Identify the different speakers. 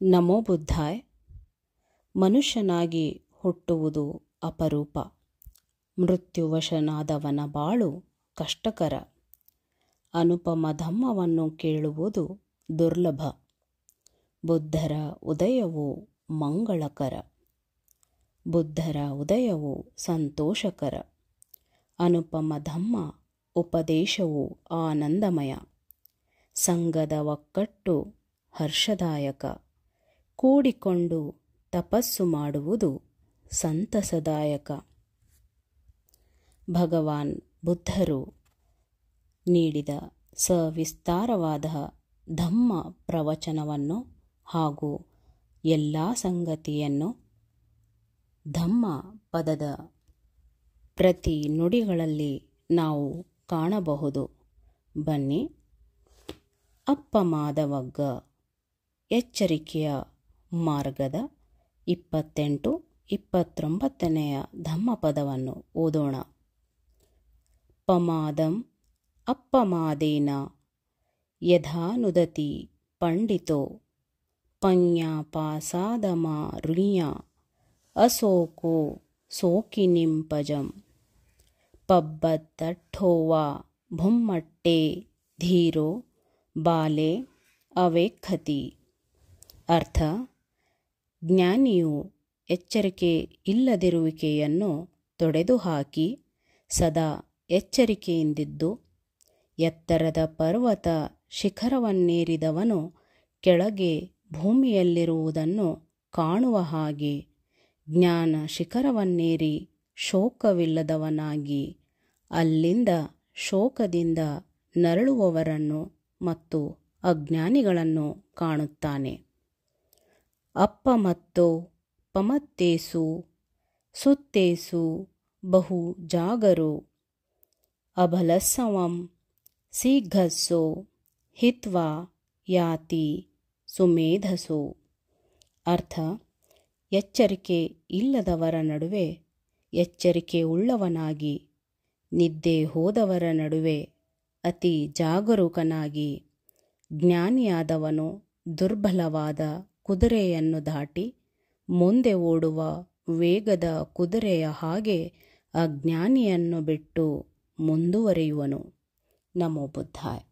Speaker 1: ನಮೋ ಬುದ್ಧಾಯ್. ಮನುಷ್ಯನಾಗಿ ಹುಟ್ಟುವುದು ಅಪರೂಪ. ಮೃತ್ಯುವಶನಾದವನ ಬಾಳು ಕಷ್ಟಕರ. ಅನುಪಮ ಧಮ್ಮವನ್ನು ಕೇಳುವುದು ದುರ್ಲಭ. ಬುದ್ಧರ ಉದಯವು ಮಂಗಳಕರ. ಬುದ್ಧರ ಉದಯವು ಸಂತೋಷಕರ. ಅನುಪಮ ಧಮ್ಮ ಉಪದೇಶವು ಆನಂದಮಯ. ಸಂಘದ ಒಕ್ಕಟ್ಟು ಹರ್ಷದಾಯಕ. ಕೂಡಿಕೊಂಡು ತಪಸ್ಸು ಮಾಡುವುದು ಸಂತಸದಾಯಕ. ಭಗವಾನ್ ಬುದ್ಧರು ನೀಡಿದ ಸವಿಸ್ತಾರವಾದ ಧಮ್ಮ ಪ್ರವಚನವನ್ನು ಹಾಗೂ ಎಲ್ಲ ಸಂಗತಿಯನ್ನು ಧಮ್ಮ ಪದದ ಪ್ರತಿ ನುಡಿಗಳಲ್ಲಿ ನಾವು ಕಾಣಬಹುದು. ಬನ್ನಿ, ಅಪ್ಪಮಾದವಗ್ಗ ಎಚ್ಚರಿಕೆಯ ಮಾರ್ಗದ 28-29ನೆಯ ಧಮ್ಮಪದವನ್ನು ಓದೋಣ. ಪಮಾದಂ ಅಪ್ಪಮಾದೇನ ಯಥಾನುದತಿ ಪಂಡಿತೋ ಪಜ್ಞಾಪಾಸಾದಮಾರುಣ್ಯ ಅಶೋಕೋ ಶೋಕಿನಿಂಪಜಂ ಪಬ್ಬತ್ತಠ್ಠೋವಾ ಭುಮ್ಮಟ್ಟೆ ಧೀರೋ ಬಾಲೆ ಅವೇಕ್ಷತಿ. ಅರ್ಥ: ಜ್ಞಾನಿಯು ಎಚ್ಚರಿಕೆ ಇಲ್ಲದಿರುವಿಕೆಯನ್ನು ತೊಡೆದುಹಾಕಿ ಸದಾ ಎಚ್ಚರಿಕೆಯಿಂದಿದ್ದು, ಎತ್ತರದ ಪರ್ವತ ಶಿಖರವನ್ನೇರಿದವನು ಕೆಳಗೆ ಭೂಮಿಯಲ್ಲಿರುವುದನ್ನು ಕಾಣುವ ಹಾಗೆ ಜ್ಞಾನ ಶಿಖರವನ್ನೇರಿ ಶೋಕವಿಲ್ಲದವನಾಗಿ ಅಲ್ಲಿಂದ ಶೋಕದಿಂದ ನರಳುವವರನ್ನು ಮತ್ತು ಅಜ್ಞಾನಿಗಳನ್ನು ಕಾಣುತ್ತಾನೆ. ಅಪ್ಪಮತ್ತೋ ಪಮತ್ತೇಸು ಸುತ್ತೇಸು ಬಹು ಜಾಗರೋ ಅಭಲಸ್ಸವಂ ಶೀಘ್ರಸ್ಸೋ ಹಿತ್ವಾ ಯಾತಿ ಸುಮೇಧಸೋ. ಅರ್ಥ: ಎಚ್ಚರಿಕೆ ಇಲ್ಲದವರ ನಡುವೆ ಎಚ್ಚರಿಕೆ ಉಳ್ಳವನಾಗಿ, ನಿದ್ದೆ ಹೋದವರ ನಡುವೆ ಅತಿ ಜಾಗರೂಕನಾಗಿ, ಜ್ಞಾನಿಯಾದವನು ದುರ್ಬಲವಾದ ಕುದುರೆಯನ್ನು ದಾಟಿ ಮುಂದೆ ಓಡುವ ವೇಗದ ಕುದುರೆಯ ಹಾಗೆ ಅಜ್ಞಾನಿಯನ್ನು ಬಿಟ್ಟು ಮುಂದುವರಿಯುವನು. ನಮೋ ಬುದ್ಧಾಯ್.